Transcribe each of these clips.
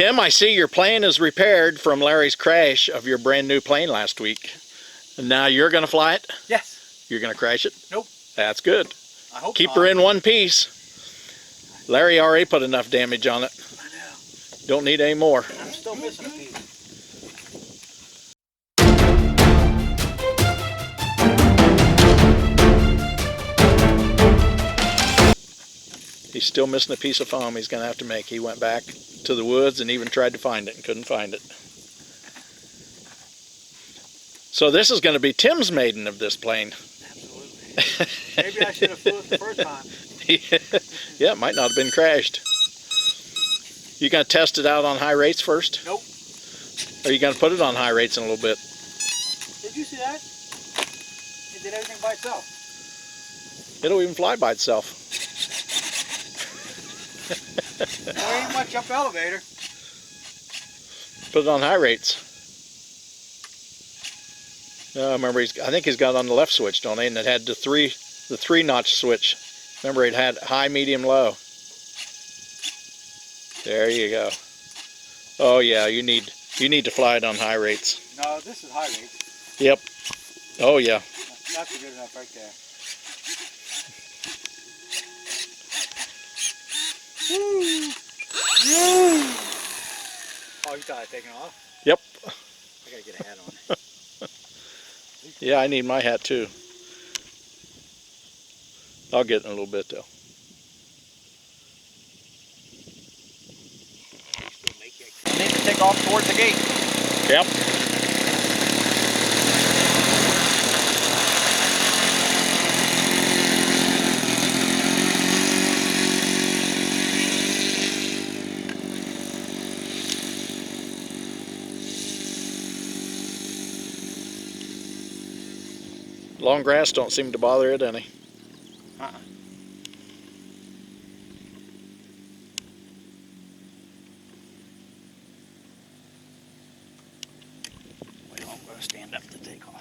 Tim, I see your plane is repaired from Larry's crash of your brand new plane last week. And now you're going to fly it? Yes. You're going to crash it? Nope. That's good. I hope Keep not. her in one piece. Larry already put enough damage on it. I know. Don't need any more. I'm still missing a piece. He's still missing a piece of foam he's going to have to make. He went back to the woods and even tried to find it and couldn't find it. So this is going to be Tim's maiden of this plane. Absolutely. Maybe I should have flew it the first time. Yeah, it might not have been crashed. You going to test it out on high rates first? Nope. Or are you going to put it on high rates in a little bit? Did you see that? It did everything by itself. It'll even fly by itself. There ain't much up the elevator. Put it on high rates. No, remember, I think he's got it on the left switch, don't he? And it had the three notch switch. Remember, it had high, medium, low. There you go. Oh yeah, you need to fly it on high rates. No, this is high rates. Yep. Oh yeah. That's good enough right there. Oh, you thought I'd taken off? Yep. I gotta get a hat on. Yeah, I need my hat too. I'll get it in a little bit though. I need to take off towards the gate. Yep. Long grass don't seem to bother it any. Uh-uh. Well, I'm going to stand up to take off.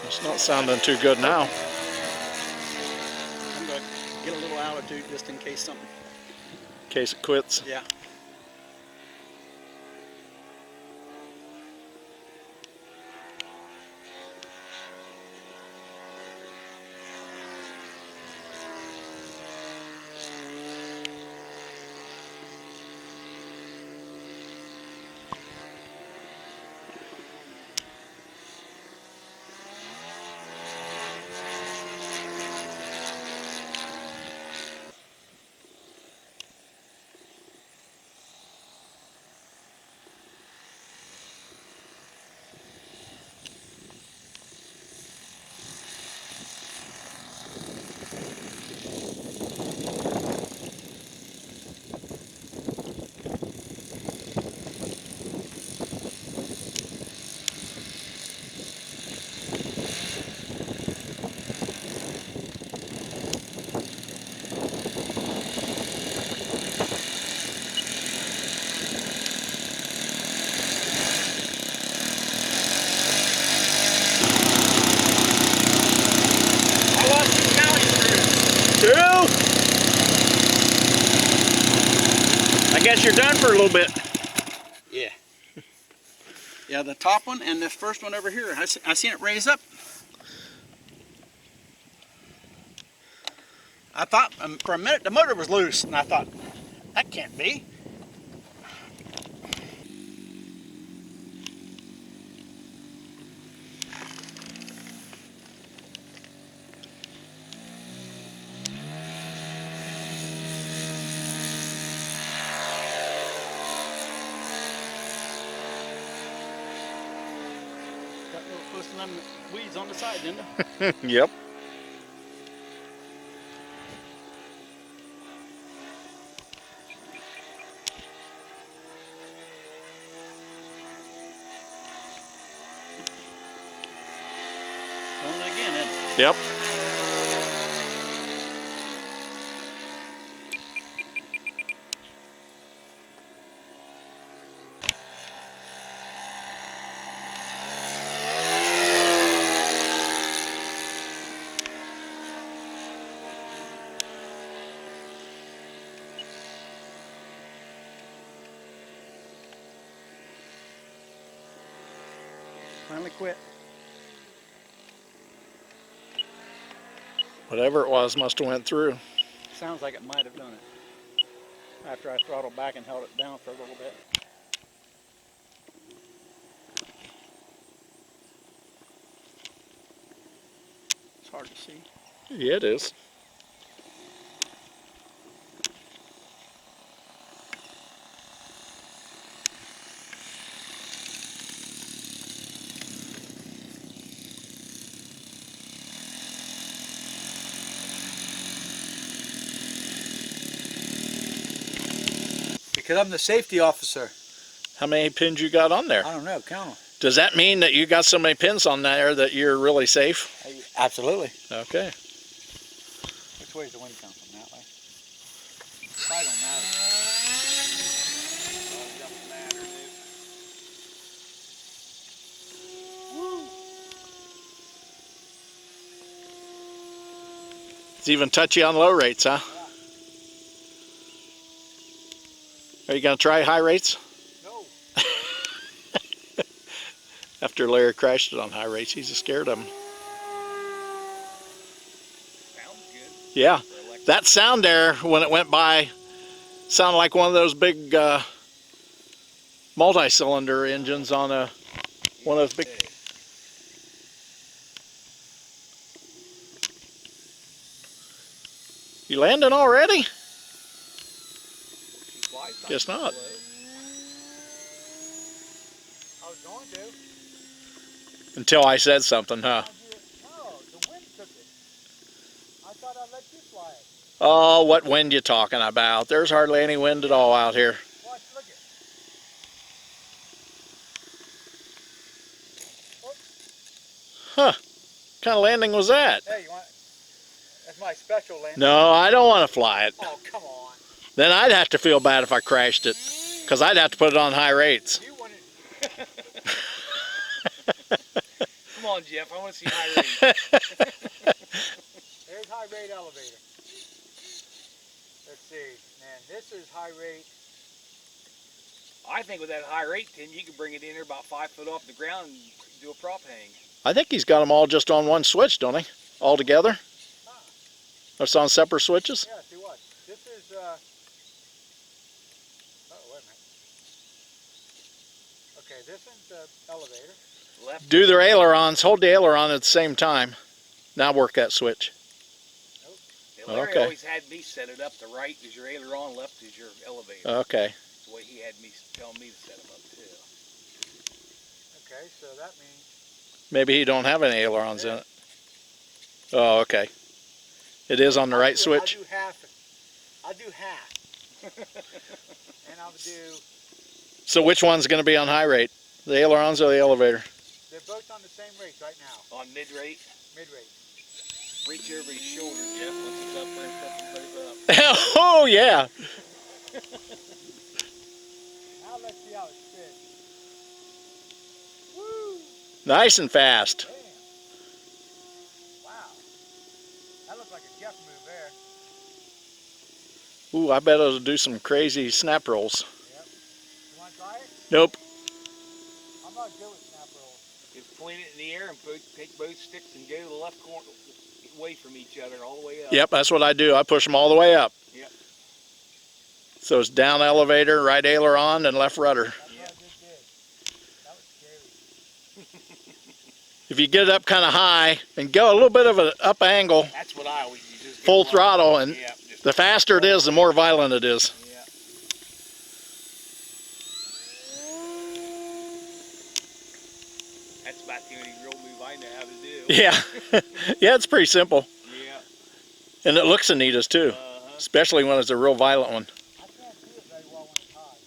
It's not sounding too good now. I'm going to get a little altitude just in case something. In case it quits. Yeah. I guess you're done for a little bit. Yeah. Yeah, the top one and this first one over here, I seen it raise up. I thought for a minute the motor was loose, and I thought, that can't be. Got a little close to them weeds on the side, didn't it? Yep. Yep. Finally quit. Whatever it was must have went through. Sounds like it might have done it. After I throttled back and held it down for a little bit. It's hard to see. Yeah, it is. Because I'm the safety officer. How many pins you got on there? I don't know, count them. Does that mean that you got so many pins on there that you're really safe? Absolutely. Okay. Which way is the wind come from? That way? Probably don't matter. It doesn't matter, dude. Woo. It's even touchy on low rates, huh? Yeah. Are you going to try high rates? No. After Larry crashed it on high rates, he's scared of them. Sounds good. Yeah. That sound there, when it went by, sounded like one of those big multi-cylinder engines on one of those big... You landing already? Guess not. I was going to. Until I said something, huh? No, the wind took it. I thought I'd let you fly it. Oh, what wind you talking about? There's hardly any wind at all out here. Watch, look it. Huh. What kind of landing was that? Hey, you want? That's my special landing. No, I don't want to fly it. Oh, come on. Then I'd have to feel bad if I crashed it, because I'd have to put it on high rates. You want it? Come on, Jeff. I want to see high rate. There's high rate elevator. Let's see. Man, this is high rate. I think with that high rate pin, you can bring it in there about 5 foot off the ground and do a prop hang. I think he's got them all just on one switch, don't he? All together? It's on separate switches? Yeah, see what? This is, oh, wait a minute. Okay, this is the elevator. Left. Do their ailerons. Hold the aileron at the same time. Now work that switch. Nope. Yeah, Larry Okay. always had me set it up. The right is your aileron, left is your elevator. Okay. That's the way he had me telling me to set them up too. Okay, so that means Maybe he don't have any ailerons in it. Oh, okay. It is on the right switch? I'll do half. I'll do half. And I'll do... So which one's going to be on high rate? The ailerons or the elevator? They're both on the same rate right now. On mid-rate? Mid-rate. Reach over his shoulder, Jeff. Once it's up there, both up. Oh, yeah. Now let's see how it spins. Woo! Nice and fast. Damn. Wow. That looks like a Jeff move there. Ooh, I bet it'll do some crazy snap rolls. Yep. You want to try it? Nope. I'm not good with snap rolls. Just point it in the air and take both sticks and go to the left corner, away from each other, all the way up. Yep, that's what I do. I push them all the way up. Yep. So it's down elevator, right aileron, and left rudder. That's what I just did. That was scary. If you get it up kind of high and go a little bit of an up angle, That's what I always use. Just full get throttle, and yeah, the faster it is, the more violent it is. yeah. That's about the only real move I know how to do. Yeah. Yeah, it's pretty simple. Yeah. And it looks the neatest too, especially when it's a real violent one. I can't see it very well when it's high.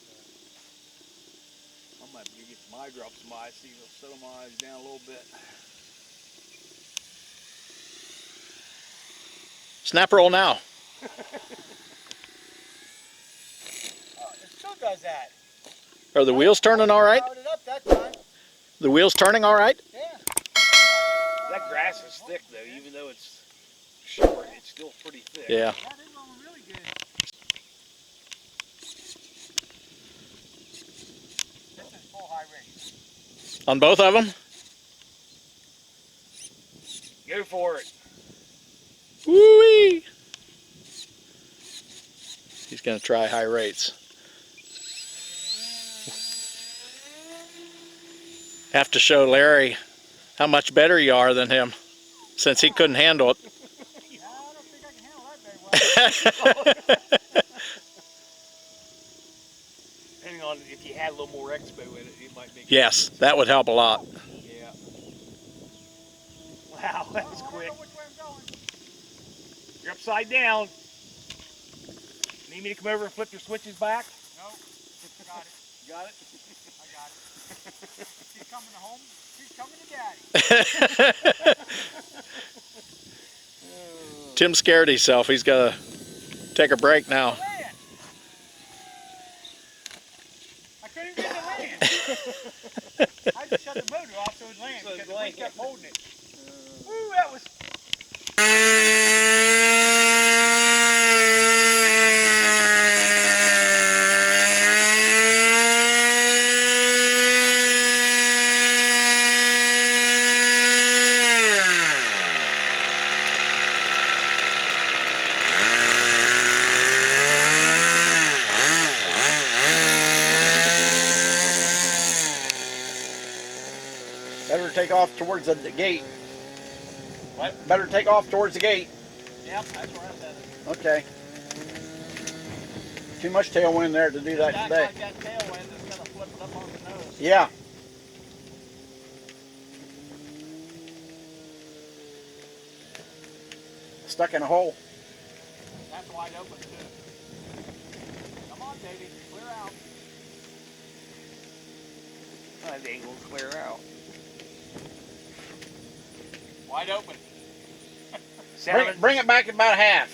So. I might get some eye drops in my eyes, see if it'll settle my eyes down a little bit. Snap roll now. It still does that. Are the wheels turning all right? Powered it up that time. The wheels turning all right? Yeah. That grass is thick though, even though it's short, it's still pretty thick. Yeah. That is rolling really good. This is full high rate. On both of them? Go for it. Woo-wee! He's going to try high rates. Have to show Larry how much better you are than him, since he couldn't handle it. Yeah, I don't think I can handle that very well. Depending on if you had a little more expo in it, it might make Yes, that would help a lot. Yeah. Wow, that was quick. You're upside down. Need me to come over and flip your switches back? No. Got it. Got it? I got it. She's coming home. She's coming to Daddy. Tim scared himself. He's got to take a break now. I couldn't get it to land. I just shut the motor off so it would land because the wind kept holding it. Woo, that was... Better take off towards the gate. What? Better take off towards the gate. Yep, that's where I'm headed. Okay. Too much tailwind there to do that today. Like that tailwind that's going to flip it up on the nose. Yeah. Stuck in a hole. That's wide open too. Come on, baby, clear out. That ain't gonna clear out. Wide open. Bring it back about half.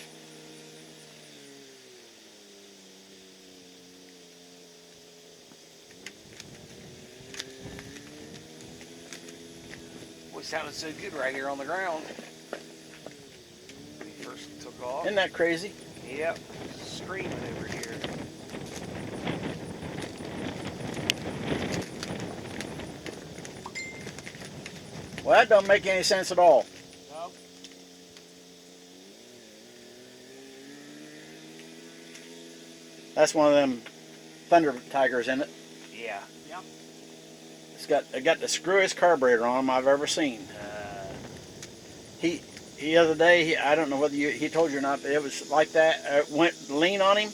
Boy, it sounded so good right here on the ground. When he first took off. Isn't that crazy? Yep. Screaming over here. Well, that don't make any sense at all. No. That's one of them Thunder Tigers in it. Yeah. Yep. It got the screwiest carburetor on them I've ever seen. He the other day, I don't know whether he told you or not, but it was like that. It went lean on him.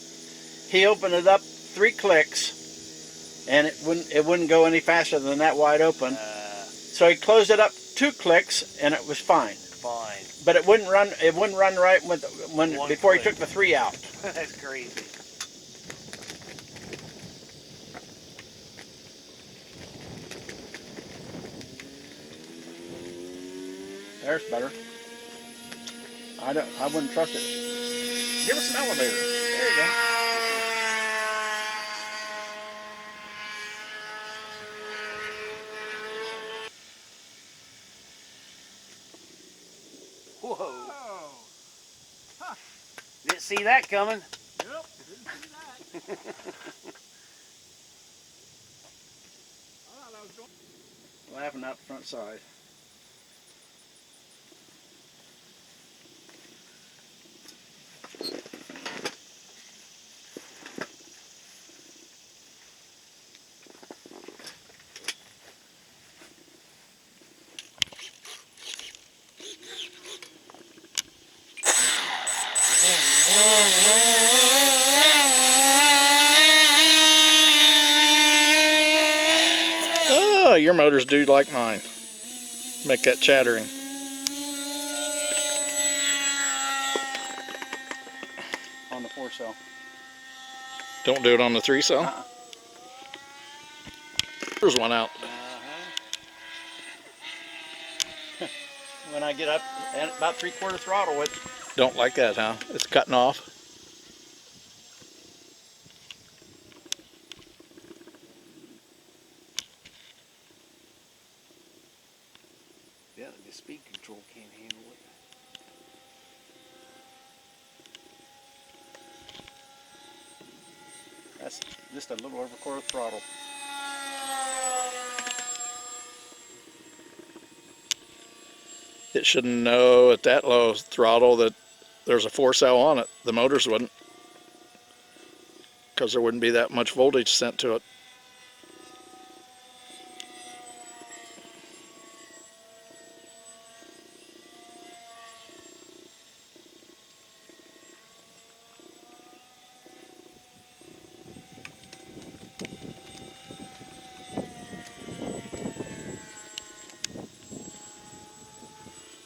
He opened it up 3 clicks, and it wouldn't go any faster than that wide open. So he closed it up 2 clicks, and it was fine. Fine. But it wouldn't run. It wouldn't run right before he took the 3 out. That's crazy. There's better. I wouldn't trust it. Give us an elevator. There you go. Whoa. Huh. Didn't see that coming. Nope, didn't see that. I thought I was going. Laughing out the front side. Oh, your motors do like mine. Make that chattering. On the 4-cell. Don't do it on the 3-cell? There's one out. When I get up at about 3/4 throttle, it Don't like that, huh? It's cutting off. Yeah, the speed control can't handle it. That's just a little over quarter throttle. It shouldn't know at that low throttle that there's a 4-cell on it. The motors wouldn't, because there wouldn't be that much voltage sent to it.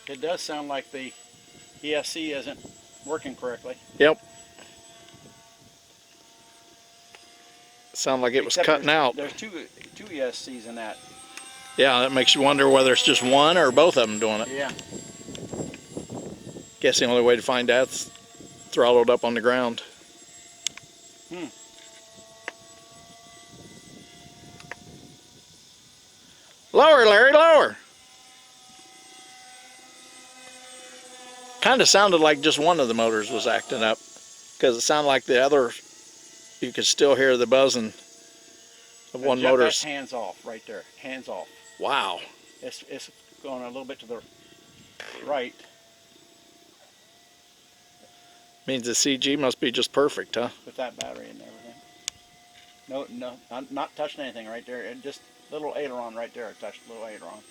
It does sound like the ESC isn't working correctly. Yep. Sounded like it was Except cutting out. There's two ESCs in that. Yeah, that makes you wonder whether it's just one or both of them doing it. Yeah. Guess the only way to find that's throttled up on the ground. Lower, Larry, lower. Kind of sounded like just one of the motors was acting up, because it sounded like the other, you could still hear the buzzing of one Jeff, motor's. that's hands off right there. Hands off. Wow. It's going a little bit to the right. Means the CG must be just perfect, huh? With that battery and everything. No, I'm not touching anything right there. And just little aileron right there. I touched a little aileron.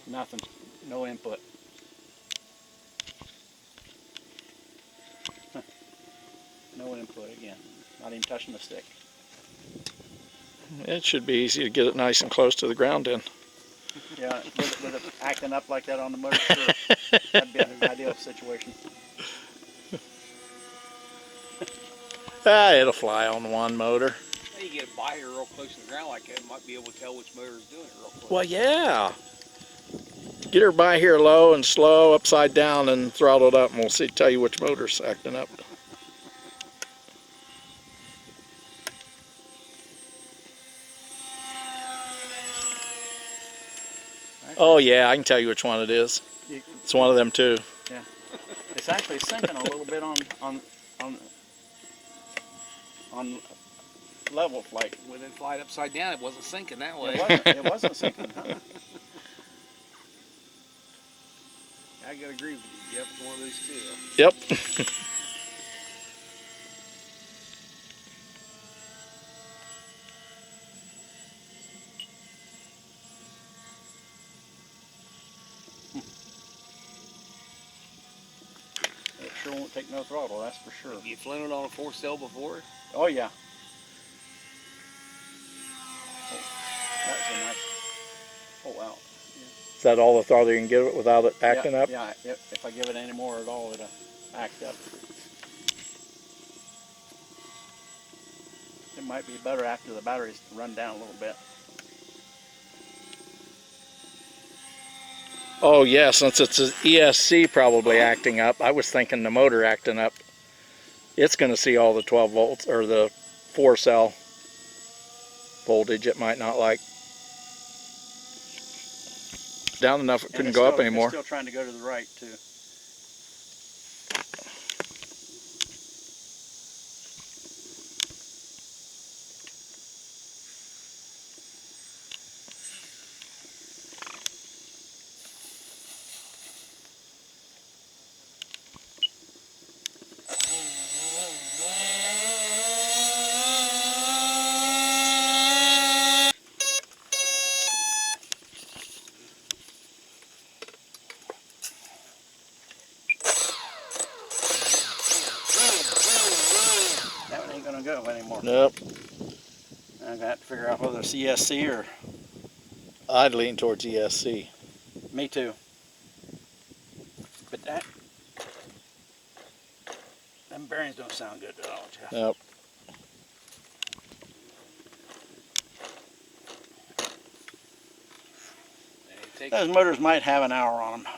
Nothing. No input. No input again. Not even touching the stick. It should be easy to get it nice and close to the ground then. Yeah, with it acting up like that on the motor, sure. That'd be an ideal situation. It'll fly on one motor. Now you get it by here real close to the ground like that, you might be able to tell which motor is doing it real close. Well, yeah. Get her by here low and slow, upside down, and throttled up, and we'll see. Tell you which motor's acting up. Oh yeah, I can tell you which one it is. It's one of them too. Yeah, it's actually sinking a little bit on level flight. When it flight upside down, it wasn't sinking that way. It wasn't sinking, huh? I gotta agree with you. Yep, it's one of those two. Yep. It sure won't take no throttle, that's for sure. You flown it on a 4-cell before? Oh yeah. Oh, that's a nice pull out. Is that all the throttle you can give it without it acting up? Yeah, if I give it any more at all, it'll act up. It might be better after the batteries run down a little bit. Oh yeah, since it's an ESC probably acting up, I was thinking the motor acting up. It's going to see all the 12 volts, or the 4-cell voltage it might not like. Down enough it couldn't go up anymore. It's still trying to go to the right too. That one ain't gonna go anymore. Nope. I'm gonna have to figure out whether it's ESC or. I'd lean towards ESC. Me too. But them bearings don't sound good at all, Jeff. Yep. take. Those motors might have an hour on them.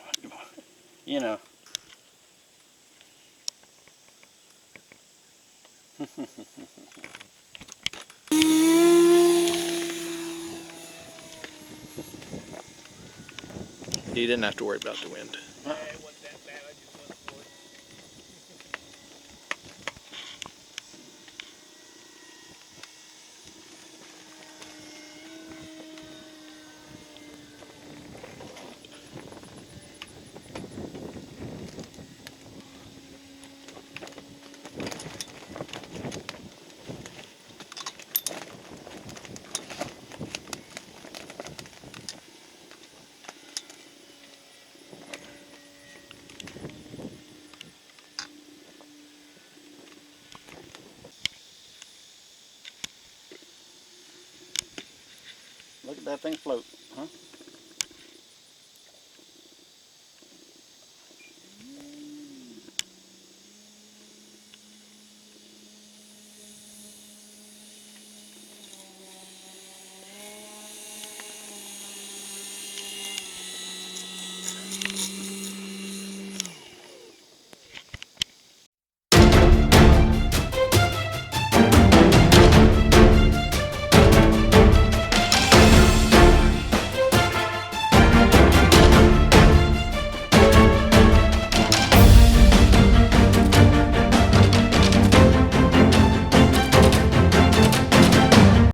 You know. You didn't have to worry about the wind. Yeah, it wasn't that bad. I just went for it. Look at that thing float, huh?